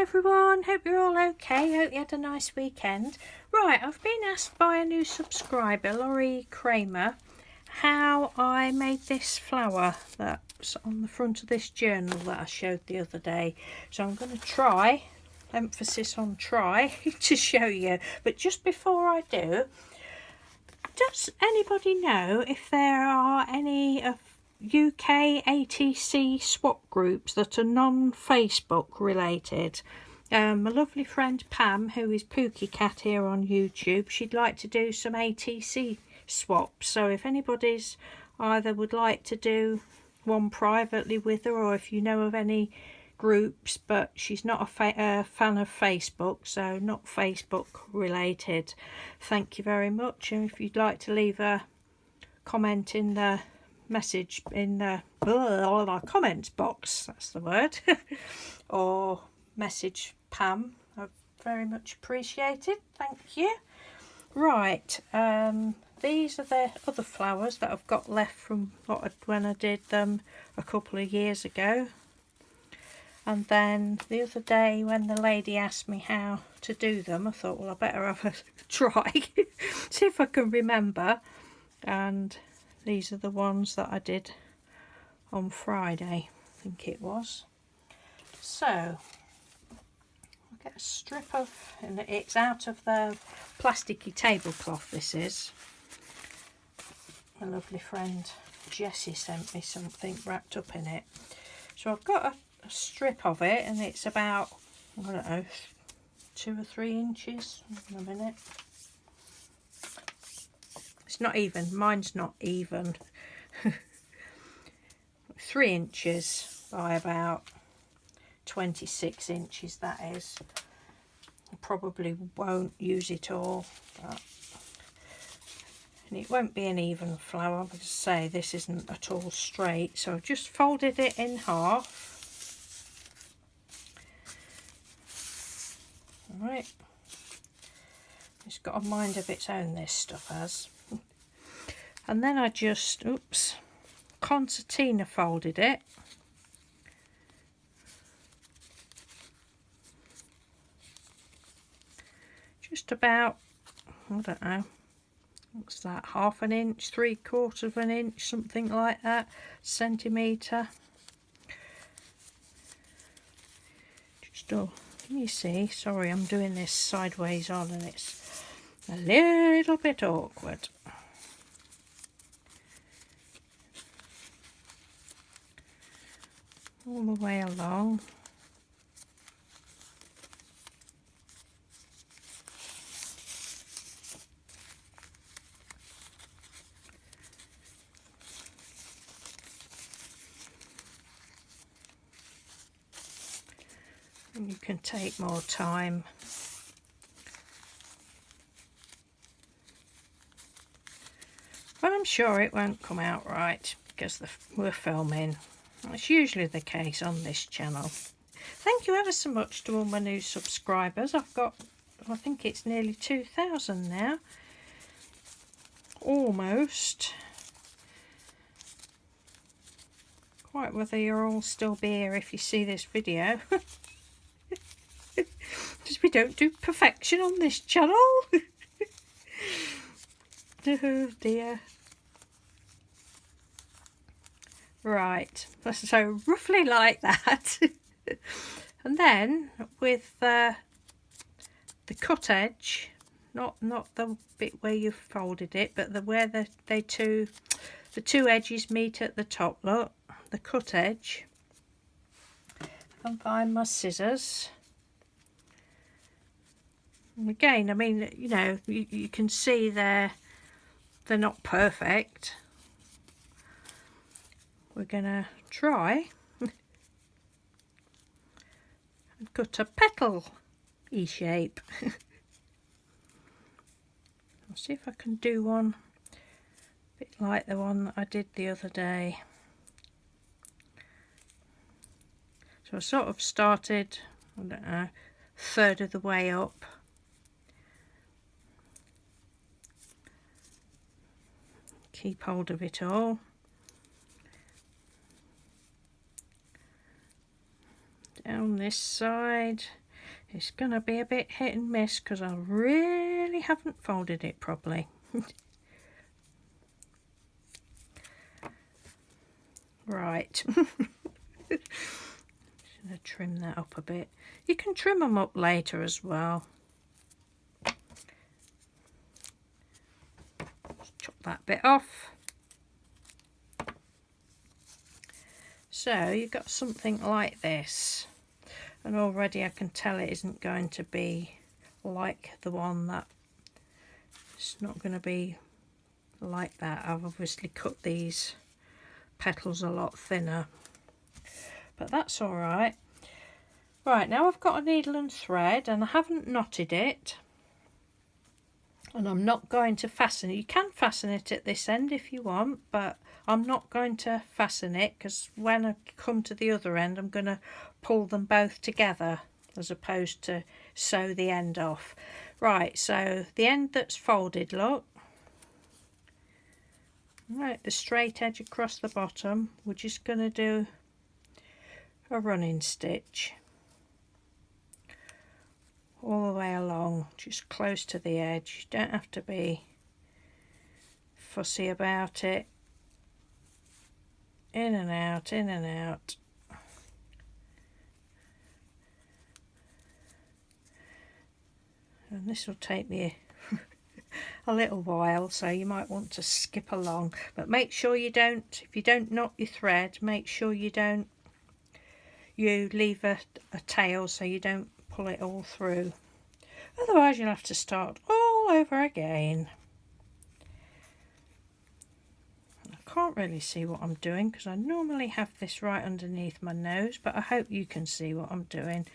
everyone, hope you're all okay. Hope you had a nice weekend. Right, I've been asked by a new subscriber, Laurie Kramer, how I made this flower that's on the front of this journal that I showed the other day. So I'm going to try, emphasis on try, to show you. But just before I do, does anybody know if there are any of UK ATC swap groups that are non-Facebook related? My lovely friend Pam, who is Pookie Cat here on YouTube, she'd like to do some ATC swaps. So if anybody's either would like to do one privately with her, or if you know of any groups, but she's not a fan of Facebook, so not Facebook related, thank you very much. And if you'd like to leave a comment in the message in the comments box, that's the word, or message Pam, I'd very much appreciated, thank you. Right, these are the other flowers that I've got left from when I did them a couple of years ago. And then the other day when the lady asked me how to do them, I thought, well, I better have a try, see if I can remember. And these are the ones that I did on Friday, I think it was. So I'll get a strip of, and it's out of the plasticky tablecloth, this is. My lovely friend Jessie sent me something wrapped up in it. So I've got a strip of it, and it's about, I don't know, 2 or 3 inches. In a minute. It's not even, mine's not even. 3 inches by about 26 inches, that is. I probably won't use it all, but, and it won't be an even flower, because say this isn't at all straight, so I've just folded it in half. Alright, it's got a mind of its own, this stuff has. And then I just, concertina folded it. Just about, I don't know, what's that, half an inch, 3/4 of an inch, something like that, centimetre. Just, can you see? Sorry, I'm doing this sideways on and it's a little bit awkward. All the way along. And you can take more time. But I'm sure it won't come out right because we're filming. That's usually the case on this channel. Thank you ever so much to all my new subscribers. I've got, I think it's nearly 2,000 now. Almost. Quite whether you'll all still be here if you see this video. Because we don't do perfection on this channel. Oh dear. Right, so roughly like that. And then with the cut edge, not the bit where you've folded it, but where the two edges meet at the top, look, the cut edge. I can find my scissors. And again, I mean, you know, you can see they're not perfect. We're gonna try and cut a petal shape. I'll see if I can do one a bit like the one that I did the other day. So I sort of started, I don't know, 1/3 of the way up. Keep hold of it all. Down this side, It's going to be a bit hit and miss because I really haven't folded it properly. Right. Just going to trim that up a bit. You can trim them up later as well. Just chop that bit off. So you've got something like this. And already I can tell it isn't going to be like the one that, it's not going to be like that. I've obviously cut these petals a lot thinner, but that's all right. Right, now I've got a needle and thread and I haven't knotted it, and I'm not going to fasten it. You can fasten it at this end if you want, but I'm not going to fasten it because when I come to the other end I'm going to pull them both together as opposed to sew the end off. Right, so the end that's folded, look, right, the straight edge across the bottom, we're just going to do a running stitch all the way along, just close to the edge. You don't have to be fussy about it. In and out, in and out. And this will take me a little while, so you might want to skip along, but make sure you don't, if you don't knot your thread, make sure you leave a tail so you don't pull it all through, otherwise you'll have to start all over again. I can't really see what I'm doing because I normally have this right underneath my nose, but I hope you can see what I'm doing.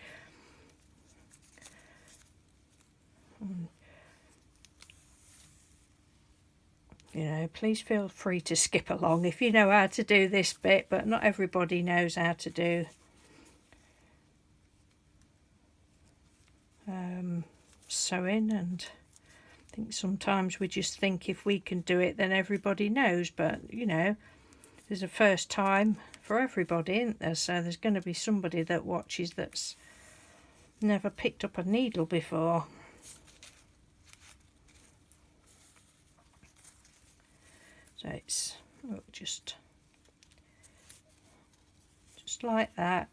You know, please feel free to skip along if you know how to do this bit, but not everybody knows how to do sewing, and I think sometimes we just think if we can do it then everybody knows, but you know, there's a first time for everybody, isn't there? So there's going to be somebody that watches that's never picked up a needle before. So it's just like that.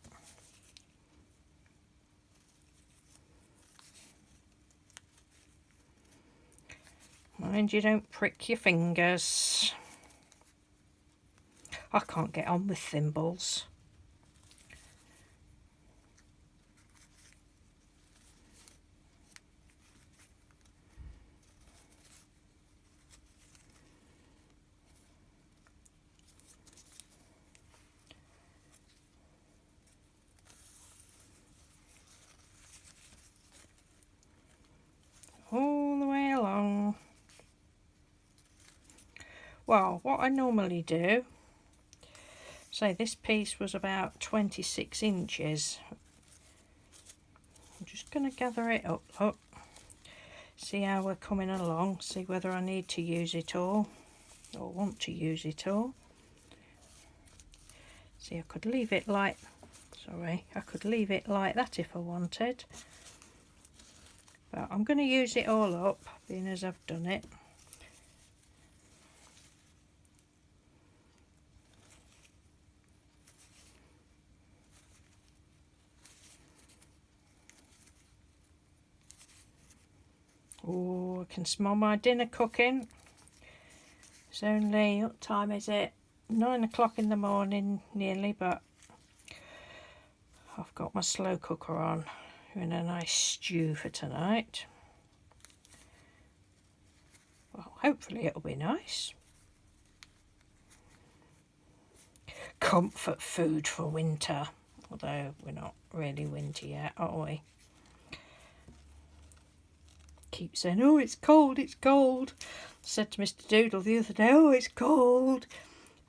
Mind you don't prick your fingers. I can't get on with thimbles. All the way along. Well, what I normally do, say this piece was about 26 inches. I'm just going to gather it up, look, see how we're coming along, see whether I need to use it all or want to use it all. See, I could leave it like, I could leave it like that if I wanted, but I'm going to use it all up, being as I've done it. Oh, I can smell my dinner cooking. It's only, what time is it? 9 o'clock in the morning nearly, but I've got my slow cooker on, doing a nice stew for tonight. Well, hopefully it'll be nice. Comfort food for winter, although we're not really winter yet, are we? Keep saying, oh, it's cold, it's cold. I said to Mr. Doodle the other day, oh, it's cold.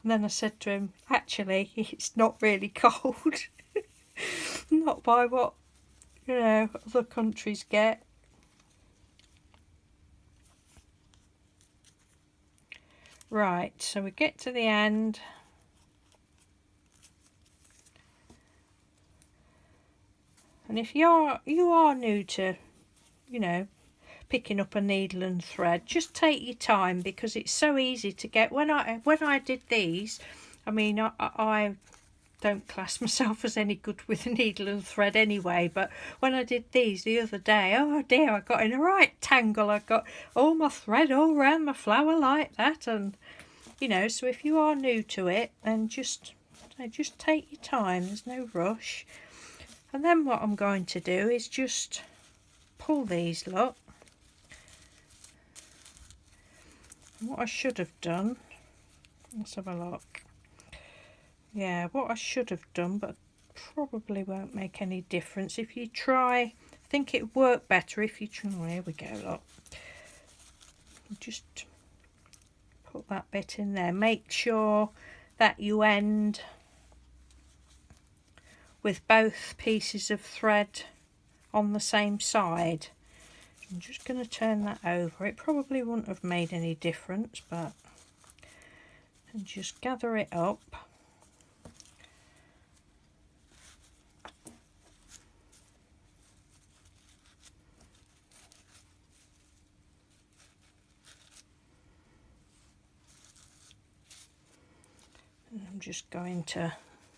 And then I said to him, actually, it's not really cold. Not by what, you know, other countries get. Right, so we get to the end. And if you are new to, you know, picking up a needle and thread, just take your time, because it's so easy to get. When I did these, I mean, I don't class myself as any good with a needle and thread anyway, but when I did these the other day, oh dear, I got in a right tangle. I got all my thread all around my flower like that. And you know, so if you are new to it, then just take your time, there's no rush. And then what I'm going to do is just pull these, look. And what I should have done, let's have a look. Yeah, what I should have done, but probably won't make any difference. If you try, I think it would work better if you try. Oh, here we go, look. Just put that bit in there. Make sure that you end with both pieces of thread on the same side. I'm just going to turn that over. It probably wouldn't have made any difference, but and just gather it up. And I'm just going to,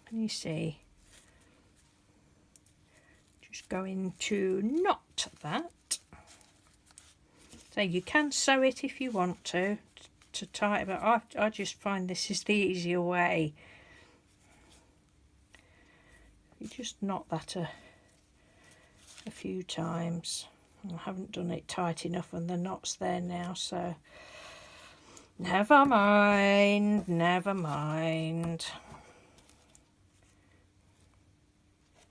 can you see? Just going to knot that. So you can sew it if you want to tie it, but I just find this is the easier way. You just knot that a few times. I haven't done it tight enough and the knot's there now, so never mind, never mind.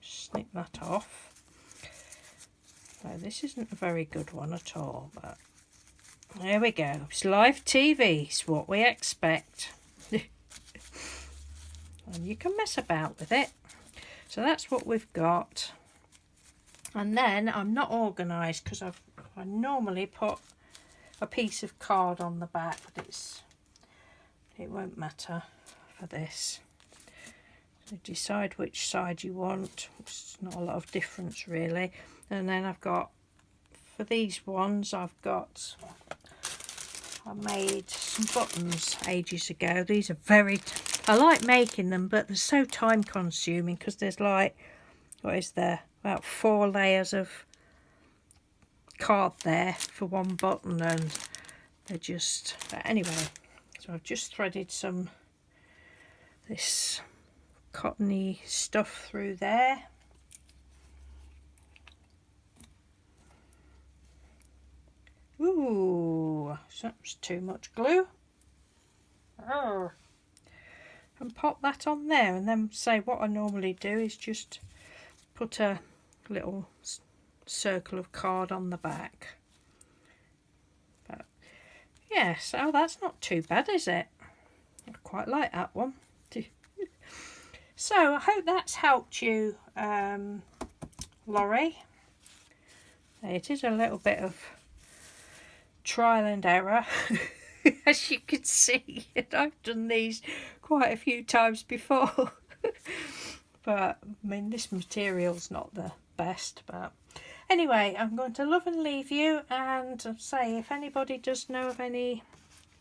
Snip that off. So this isn't a very good one at all, but there we go. It's live TV, it's what we expect. And you can mess about with it. So that's what we've got. And then I'm not organised, because I normally put a piece of card on the back, but it won't matter for this. So decide which side you want. It's not a lot of difference really. And then I've got, for these ones, I made some buttons ages ago. These are I like making them, but they're so time consuming, because there's like, what is there, about 4 layers of card there for one button, and they're just, but anyway, so I've just threaded this cottony stuff through there. Ooh, that was too much glue. Oh. And pop that on there, and then say what I normally do is just put a little circle of card on the back. But yes, oh, that's not too bad, is it? I quite like that one. So I hope that's helped you, Laurie. It is a little bit of trial and error, as you can see. I've done these quite a few times before. But I mean, this material's not the best, but anyway, I'm going to love and leave you, and say if anybody does know of any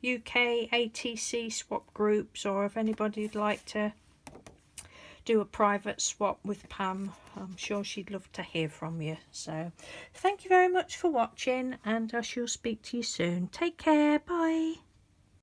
UK ATC swap groups, or if anybody'd like to do a private swap with Pam, I'm sure she'd love to hear from you. So thank you very much for watching, and I shall speak to you soon. Take care, bye.